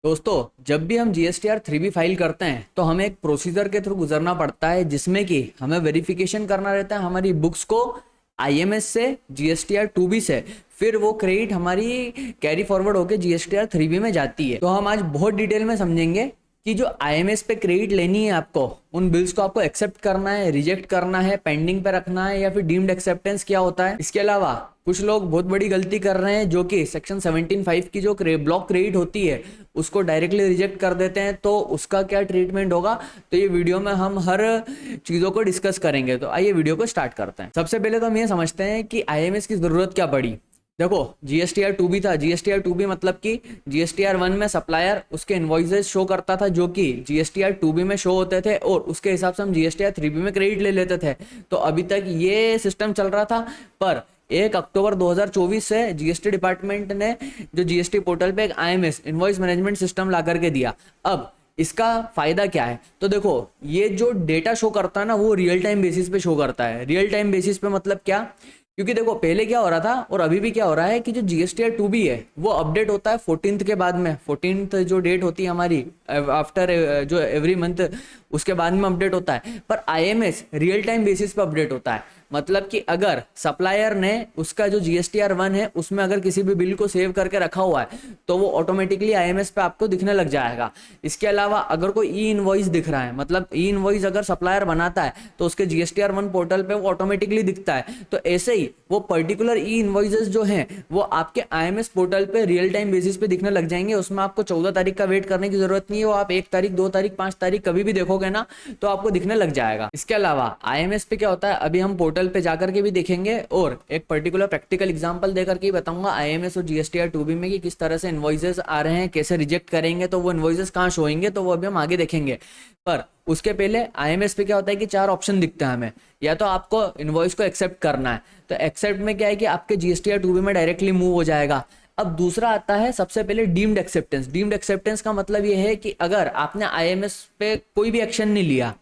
दोस्तों, जब भी हम जीएसटीआर 3B फाइल करते हैं तो हमें एक प्रोसीजर के थ्रू गुजरना पड़ता है जिसमें कि हमें वेरिफिकेशन करना रहता है हमारी बुक्स को आईएमएस से जीएसटीआर 2B से। फिर वो क्रेडिट हमारी कैरी फॉरवर्ड होकर जीएसटीआर 3B में जाती है। तो हम आज बहुत डिटेल में समझेंगे कि जो आईएमएस पे क्रेडिट लेनी है आपको, उन बिल्स को आपको एक्सेप्ट करना है, रिजेक्ट करना है, पेंडिंग पे रखना है या फिर डीम्ड एक्सेप्टेंस क्या होता है। इसके अलावा कुछ लोग बहुत बड़ी गलती कर रहे हैं जो कि सेक्शन 17(5) की जो ब्लॉक क्रेडिट होती है उसको डायरेक्टली रिजेक्ट कर देते हैं। तो उसका क्या ट्रीटमेंट होगा, तो ये वीडियो में हम हर चीज़ों को डिस्कस करेंगे। तो आइए वीडियो को स्टार्ट करते हैं। सबसे पहले तो हम ये समझते हैं कि आईएमएस की ज़रूरत क्या पड़ी। देखो, जीएसटीआर 2B था। जीएसटीआर 2B मतलब कि जीएसटीआर 1 में सप्लायर उसके इनवॉइसेस शो करता था जो कि जीएसटीआर 2B में शो होते थे और उसके हिसाब से हम जीएसटीआर 3B में क्रेडिट ले लेते थे। तो अभी तक ये सिस्टम चल रहा था, पर 1 अक्टूबर 2024 से जीएसटी डिपार्टमेंट ने जो जीएसटी पोर्टल पे एक आईएमएस इनवॉइस मैनेजमेंट सिस्टम ला करके दिया। अब इसका फायदा क्या है, तो देखो ये जो डेटा शो करता है ना वो रियल टाइम बेसिस पे शो करता है। रियल टाइम बेसिस पे मतलब क्या, क्योंकि देखो पहले क्या हो रहा था और अभी भी क्या हो रहा है कि जो जीएसटीआर 2B है वो अपडेट होता है 14th के बाद में। 14th जो डेट होती है हमारी आफ्टर जो एवरी मंथ, उसके बाद में अपडेट होता है। पर आईएमएस रियल टाइम बेसिस पे अपडेट होता है। मतलब कि अगर सप्लायर ने उसका जो जीएसटीआर 1 है उसमें अगर किसी भी बिल को सेव करके रखा हुआ है तो वो ऑटोमेटिकली आईएमएस पे आपको दिखने लग जाएगा। इसके अलावा अगर कोई ई इनवॉइस दिख रहा है, मतलब ई इनवॉइस अगर सप्लायर बनाता है तो उसके जीएसटीआर 1 पोर्टल पे वो ऑटोमेटिकली दिखता है। तो ऐसे ही वो पर्टिकुलर ई इनवॉइसेस जो हैं वो आपके आईएमएस पोर्टल पे रियल टाइम बेसिस पे दिखने लग जाएंगे। उसमें आपको 14 तारीख का वेट करने की जरूरत नहीं है। वो आप 1 तारीख, 2 तारीख, 5 तारीख कभी भी देखोगे ना तो आपको दिखने लग जाएगा। इसके अलावा आईएमएस पे क्या होता है अभी हम पोर्टल पे जाकर के भी देखेंगे और एक पर्टिकुलर प्रैक्टिकल एग्जांपल देकर के बताऊंगा आईएमएस और जीएसटीआर 2B में कि किस तरह से इनवॉइसेस आ रहे हैं, कैसे रिजेक्ट करेंगे, तो वो इनवॉइसेस कहाँ शो होंगे, तो वो अभी हम आगे देखेंगे। पर उसके पहले आईएमएस पे क्या होता है कि 4 ऑप्शन दिखते हैं हमें। या तो आपको इनवॉइस को एक्सेप्ट करना है, तो एक्सेप्ट में क्या है कि आपके जीएसटीआर 2B में डायरेक्टली मूव हो जाएगा। अब दूसरा आता है सबसे पहले डीम्ड एक्सेप्टेंस। डीम्ड एक्सेप्टेंस का मतलब ये है कि अगर आपने आईएमएस पे कोई भी एक्शन नहीं लिया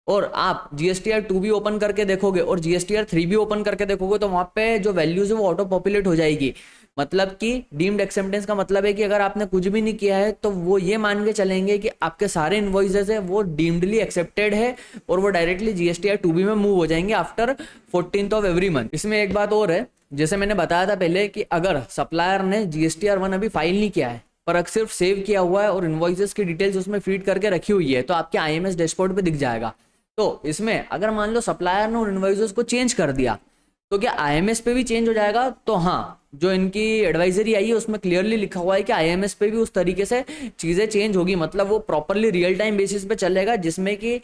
और आप जीएसटीआर 2B ओपन करके देखोगे और जीएसटीआर 3B ओपन करके देखोगे तो वहां पे जो वैल्यूज है वो ऑटो पॉपुलेट हो जाएगी। मतलब कि डीम्ड एक्सेप्टेंस का मतलब है कि अगर आपने कुछ भी नहीं किया है तो वो ये मान के चलेंगे कि आपके सारे इनवॉइसेस है वो डीम्डली एक्सेप्टेड है और वो डायरेक्टली जीएसटीआर 2B में मूव हो जाएंगे after 14th of every month. इसमें एक बात और है, जैसे मैंने बताया था पहले कि अगर सप्लायर ने जीएसटीआर 1 अभी फाइल नहीं किया है पर सिर्फ सेव किया हुआ है और इनवॉइसेस की डिटेल्स उसमें फीड करके रखी हुई है तो आपके आईएमएस डैशबोर्ड पे दिख जाएगा। तो इसमें अगर मान लो सप्लायर ने उन इनवॉइसेस को चेंज कर दिया तो क्या आईएमएस पे भी चेंज हो जाएगा, तो हाँ, जो इनकी एडवाइजरी आई है उसमें क्लियरली लिखा हुआ है कि आईएमएस पे भी उस तरीके से चीजें चेंज होगी। मतलब वो प्रॉपरली रियल टाइम बेसिस पे चलेगा जिसमें कि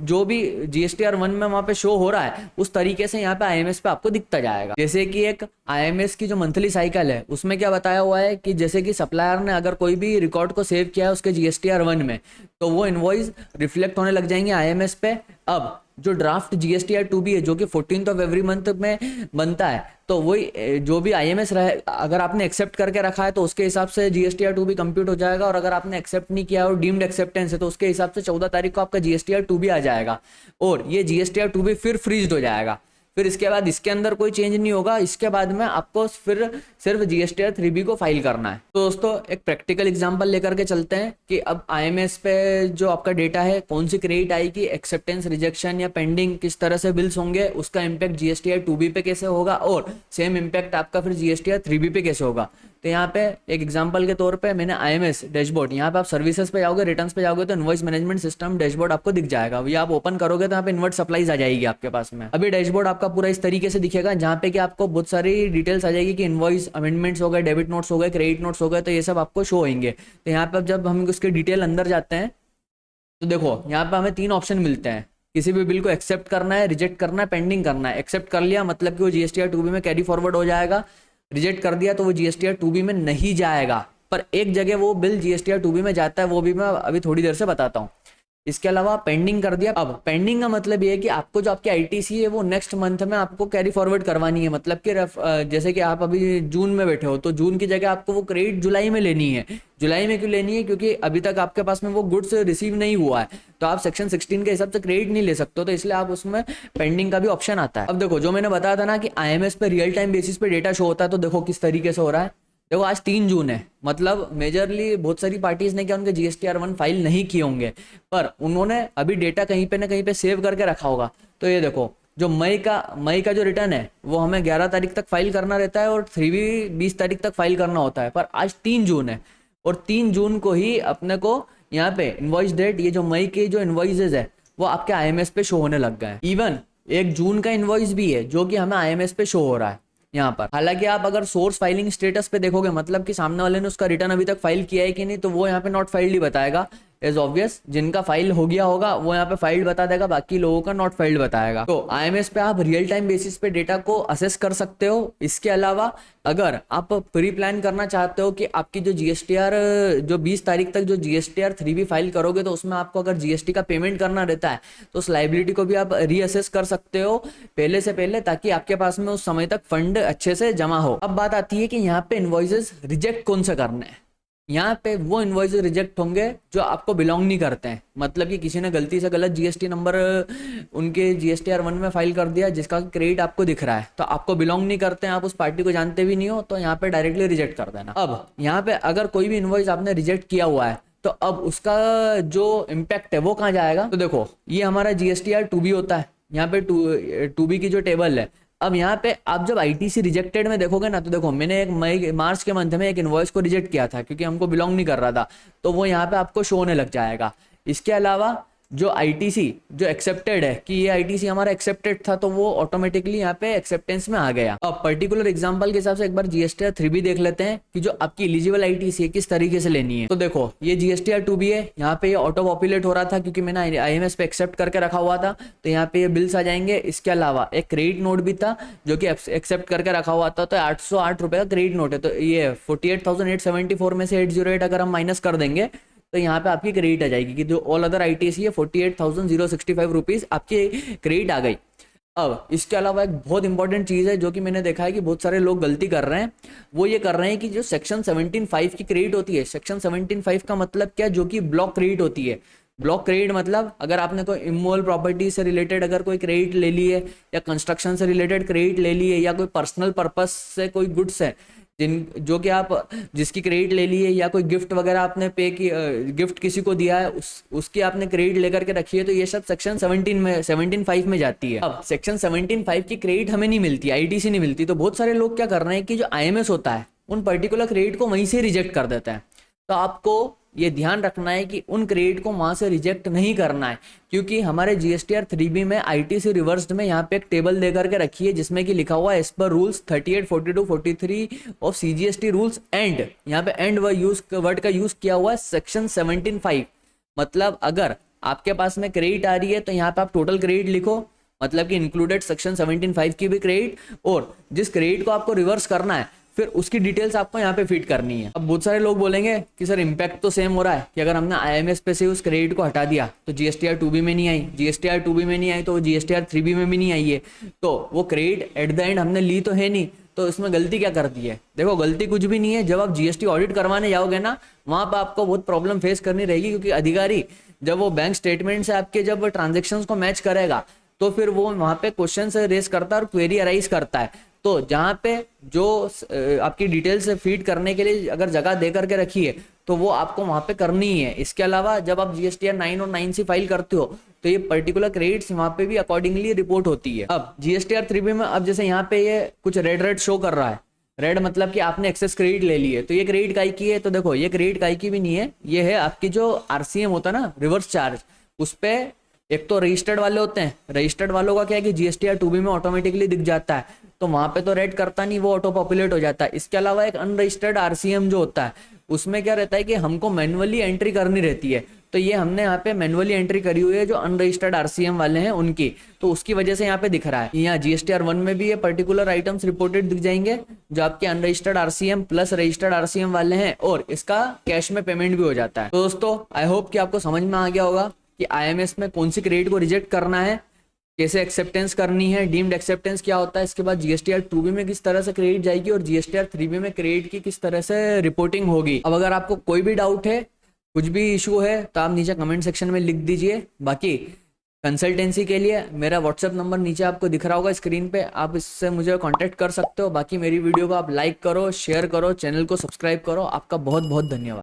जो भी जीएसटीआर 1 में वहां पे शो हो रहा है उस तरीके से यहाँ पे आईएमएस पे आपको दिखता जाएगा। जैसे कि एक आईएमएस की जो मंथली साइकिल है उसमें क्या बताया हुआ है कि जैसे कि सप्लायर ने अगर कोई भी रिकॉर्ड को सेव किया है उसके जीएसटीआर 1 में तो वो इनवॉइस रिफ्लेक्ट होने लग जाएंगे आईएमएस पे। अब जो ड्राफ्ट जीएसटीआर 2B है जो कि 14th ऑफ एवरी मंथ में बनता है तो वही जो भी आईएमएस रहे अगर आपने एक्सेप्ट करके रखा है तो उसके हिसाब से जीएसटीआर 2B कंप्यूट हो जाएगा और अगर आपने एक्सेप्ट नहीं किया और डीम्ड एक्सेप्टेंस है तो उसके हिसाब से 14 तारीख को आपका जीएसटीआर 2B आ जाएगा और ये जीएसटीआर 2B फिर फ्रीज हो जाएगा। फिर इसके बाद इसके अंदर कोई चेंज नहीं होगा। इसके बाद में आपको फिर सिर्फ जीएसटीआर 3B को फाइल करना है। तो दोस्तों एक प्रैक्टिकल एग्जांपल लेकर के चलते हैं कि अब आईएमएस पे जो आपका डेटा है कौन सी क्रेडिट आएगी, एक्सेप्टेंस, रिजेक्शन या पेंडिंग किस तरह से बिल्स होंगे, उसका इम्पैक्ट जीएसटीआर 2B पे कैसे होगा और सेम इम्पैक्ट आपका फिर जीएसटीआर 3B पे कैसे होगा। तो यहाँ पे एक एग्जांपल के तौर पे मैंने आईएमएस डैशबोर्ड, यहाँ पे आप सर्विसेज पे जाओगे, रिटर्न्स पे जाओगे तो इनवॉइस मैनेजमेंट सिस्टम डैशबोर्ड आपको दिख जाएगा। ये आप ओपन करोगे तो यहाँ पे इन्वर्ट सप्लाईज आ जाएगी आपके पास में। अभी डैशबोर्ड आपका पूरा इस तरीके से दिखेगा जहाँ पे कि आपको बहुत सारी डिटेल्स आ जाएगी कि इनवॉइस अमेंडमेंट्स हो गए, डेबिट नोट्स हो गए, क्रेडिट नोट्स हो गए, तो ये सब आपको शो होंगे। तो यहाँ पे जब हम उसके डिटेल अंदर जाते हैं तो देखो यहाँ पे हमें 3 ऑप्शन मिलते हैं। किसी भी बिल को एक्सेप्ट करना है, रिजेक्ट करना है, पेंडिंग करना है। एक्सेप्ट कर लिया मतलब कि वो जीएसटीआर 2B में कैरी फॉरवर्ड हो जाएगा। रिजेक्ट कर दिया तो वो जीएसटीआर 2B में नहीं जाएगा। पर एक जगह वो बिल जीएसटीआर 2B में जाता है, वो भी मैं अभी थोड़ी देर से बताता हूँ। इसके अलावा पेंडिंग कर दिया। अब पेंडिंग का मतलब ये है कि आपको जो आपकी आईटीसी है वो नेक्स्ट मंथ में आपको कैरी फॉरवर्ड करवानी है। मतलब कि जैसे कि आप अभी जून में बैठे हो तो जून की जगह आपको वो क्रेडिट जुलाई में लेनी है। जुलाई में क्यों लेनी है, क्योंकि अभी तक आपके पास में वो गुड्स रिसीव नहीं हुआ है तो आप सेक्शन 16 के हिसाब से क्रेडिट नहीं ले सकते, तो इसलिए आप उसमें पेंडिंग का भी ऑप्शन आता है। अब देखो जो मैंने बताया था ना कि आईएमएस पे रियल टाइम बेसिस पे डेटा शो होता है, तो देखो किस तरीके से हो रहा है। देखो आज 3 जून है, मतलब मेजरली बहुत सारी पार्टीज ने क्या उनके GSTR 1 फाइल नहीं किए होंगे, पर उन्होंने अभी डेटा कहीं पे ना कहीं पे सेव करके रखा होगा। तो ये देखो जो मई का जो रिटर्न है वो हमें 11 तारीख तक फाइल करना रहता है और 3B 20 तारीख तक फाइल करना होता है, पर आज 3 जून है और 3 जून को ही अपने को यहाँ पे इनवॉइस डेट, ये जो मई के जो इनवॉइसेज है वो आपके IMS पे शो होने लग गए हैं। इवन 1 जून का इनवॉइस भी है जो कि हमें IMS पे शो हो रहा है यहाँ पर। हालांकि आप अगर सोर्स फाइलिंग स्टेटस पे देखोगे, मतलब कि सामने वाले ने उसका रिटर्न अभी तक फाइल किया है कि नहीं, तो वो यहाँ पे नॉट फाइल्ड ही बताएगा। एज ऑब्वियस जिनका फाइल हो गया होगा वो यहाँ पे फाइल्ड बता देगा, बाकी लोगों का नॉट फाइल्ड बताएगा। तो IMS पे आप रियल टाइम बेसिस पे डेटा को असेस कर सकते हो। इसके अलावा अगर आप प्री प्लान करना चाहते हो कि आपकी जो GSTR जो 20 तारीख तक जो GSTR 3B फाइल करोगे तो उसमें आपको अगर GST का पेमेंट करना रहता है तो उस लाइबिलिटी को भी आप रीअसेस कर सकते हो पहले से पहले, ताकि आपके पास में उस समय तक फंड अच्छे से जमा हो। अब बात आती है कि यहाँ पे इनवॉइसेस रिजेक्ट कौन से करने हैं। यहाँ पे वो इनवॉइसेस रिजेक्ट होंगे जो आपको बिलोंग नहीं करते हैं, मतलब कि किसी ने गलती से गलत GST नंबर उनके GSTR 1 में फाइल कर दिया जिसका क्रेडिट आपको दिख रहा है, तो आपको बिलोंग नहीं करते हैं, आप उस पार्टी को जानते भी नहीं हो, तो यहाँ पे डायरेक्टली रिजेक्ट कर देना। अब यहाँ पे अगर कोई भी इनवॉइस आपने रिजेक्ट किया हुआ है तो अब उसका जो इम्पैक्ट है वो कहाँ जाएगा। तो देखो ये हमारा GSTR 2B होता है, यहाँ पे 2B की जो टेबल है। अब यहाँ पे आप जब ITC रिजेक्टेड में देखोगे ना, तो देखो मैंने एक मार्च के मंथ में एक इनवॉइस को रिजेक्ट किया था क्योंकि हमको बिलोंग नहीं कर रहा था, तो वो यहाँ पे आपको शो होने लग जाएगा। इसके अलावा जो ITC जो एक्सेप्टेड है कि ये ITC हमारा एक्सेप्टेड था, तो वो ऑटोमेटिकली यहाँ पे एक्सेप्टेंस में आ गया। अब पर्टिकुलर एग्जांपल के हिसाब से एक बार GSTR 3B देख लेते हैं कि जो आपकी एलिजिबल ITC है किस तरीके से लेनी है। तो देखो ये GSTR 2B है, यहाँ पे ये ऑटो पॉपुलेट हो रहा था क्योंकि मैंने IMS पे एक्सेप्ट करके रखा हुआ था, तो यहाँ पे ये बिल्स आ जाएंगे। इसके अलावा एक क्रेडिट नोट भी था जो कि एक्सेप्ट करके रखा हुआ था, तो 808 रुपए का क्रेडिट नोट है, तो ये 48,874 में से 808 अगर हम माइनस कर देंगे तो यहाँ पे आपकी क्रेडिट आ जाएगी कि जो ऑल अदर ITC है 48,065 रुपीज आपकी क्रेडिट आ गई। अब इसके अलावा एक बहुत इंपॉर्टेंट चीज है जो कि मैंने देखा है कि बहुत सारे लोग गलती कर रहे हैं, वो ये कर रहे हैं कि जो सेक्शन 17(5) की क्रेडिट होती है, सेक्शन 17(5) का मतलब क्या, जो कि ब्लॉक क्रेडिट होती है। ब्लॉक क्रेडिट मतलब अगर आपने कोई इमोल प्रॉपर्टी से रिलेटेड अगर कोई क्रेडिट ले ली है, या कंस्ट्रक्शन से रिलेटेड क्रेडिट ले ली है, या कोई पर्सनल पर्पस से कोई गुड्स है जो कि आप जिसकी क्रेडिट ले ली है, या कोई गिफ्ट वगैरह आपने पे की, गिफ्ट किसी को दिया है उसकी आपने क्रेडिट लेकर के रखी है, तो ये सब सेक्शन 17(5) में जाती है। अब सेक्शन 17(5) की क्रेडिट हमें नहीं मिलती, ITC नहीं मिलती, तो बहुत सारे लोग क्या कर रहे हैं कि जो IMS होता है उन पर्टिकुलर क्रेडिट को वहीं से रिजेक्ट कर देता है। तो आपको ये ध्यान रखना है कि उन क्रेडिट को वहां से रिजेक्ट नहीं करना है, क्योंकि हमारे GSTR 3B में ITC रिवर्स्ड में यहाँ पे एक टेबल देकर के रखी है जिसमें कि लिखा हुआ है as per rules 38, 42, 43 of CGST rules and, यहाँ पे एंड वर्ड का यूज किया हुआ है सेक्शन 17(5). मतलब अगर आपके पास में क्रेडिट आ रही है तो यहाँ पे आप टोटल क्रेडिट लिखो, मतलब कि इंक्लूडेड सेक्शन 17(5) की भी क्रेडिट, और जिस क्रेडिट को आपको रिवर्स करना है फिर उसकी डिटेल्स आपको यहाँ पे फीड करनी है। अब बहुत सारे लोग बोलेंगे कि सर इम्पैक्ट तो सेम हो रहा है कि अगर हमने IMS पे से उस क्रेडिट को हटा दिया तो GSTR 2B में नहीं आई, GSTR 2B में नहीं आई तो GSTR 3B में भी नहीं आई है, तो वो क्रेडिट एट द एंड हमने ली तो है नहीं, तो इसमें गलती क्या कर दी है। देखो गलती कुछ भी नहीं है, जब आप GST ऑडिट करवाने जाओगे ना वहां पर आपको बहुत प्रॉब्लम फेस करनी रहेगी, क्योंकि अधिकारी जब वो बैंक स्टेटमेंट से आपके जब ट्रांजेक्शन को मैच करेगा तो फिर वो वहां पे क्वेश्चन से रेस करता है और क्वेरी अराइज करता है। तो जहाँ पे जो आपकी डिटेल्स फीड करने के लिए अगर जगह दे करके रखी है तो वो आपको वहाँ पे करनी ही है। इसके अलावा जब आप GSTR 9 और 9C फाइल करते हो तो ये पर्टिकुलर क्रेडिट्स वहाँ पे भी अकॉर्डिंगली रिपोर्ट होती है। अब GSTR 3B में अब जैसे यहाँ पे ये कुछ रेड शो कर रहा है, रेड मतलब कि आपने एक्सेस क्रेडिट ले ली है, तो ये क्रेडिट काय की है, तो देखो ये क्रेडिट काय की भी नहीं है, ये है आपकी जो RCM होता है ना, रिवर्स चार्ज, उस पे एक तो रजिस्टर्ड वाले होते हैं, रजिस्टर्ड वालों का क्या है कि GSTR 2B में ऑटोमेटिकली दिख जाता है, तो वहां पे तो रेड करता नहीं, वो ऑटो पॉपुलेट हो जाता है। इसके अलावा एक अनरजिस्टर्ड RCM जो होता है उसमें क्या रहता है कि हमको मैनुअली एंट्री करनी रहती है, तो ये हमने यहाँ पे मैनुअली एंट्री करी हुई है जो अनरजिस्टर्ड RCM वाले हैं उनकी, तो उसकी वजह से यहाँ पे दिख रहा है। यहाँ GSTR 1 में भी ये पर्टिकुलर आइटम्स रिपोर्टेड दिख जाएंगे जो आपके unregistered RCM plus registered RCM वाले हैं, और इसका कैश में पेमेंट भी हो जाता है। तो दोस्तों आई होप कि आपको समझ में आ गया होगा कि IMS में कौन सी क्रेडिट को रिजेक्ट करना है, कैसे एक्सेप्टेंस करनी है, डीम्ड एक्सेप्टेंस क्या होता है, इसके बाद GSTR 2B में किस तरह से क्रेडिट जाएगी और GSTR 3B में क्रेडिट की किस तरह से रिपोर्टिंग होगी। अब अगर आपको कोई भी डाउट है, कुछ भी इशू है, तो आप नीचे कमेंट सेक्शन में लिख दीजिए। बाकी कंसल्टेंसी के लिए मेरा व्हाट्सएप नंबर नीचे आपको दिख रहा होगा स्क्रीन पे, आप इससे मुझे कांटेक्ट कर सकते हो। बाकी मेरी वीडियो को आप लाइक करो, शेयर करो, चैनल को सब्सक्राइब करो। आपका बहुत बहुत धन्यवाद।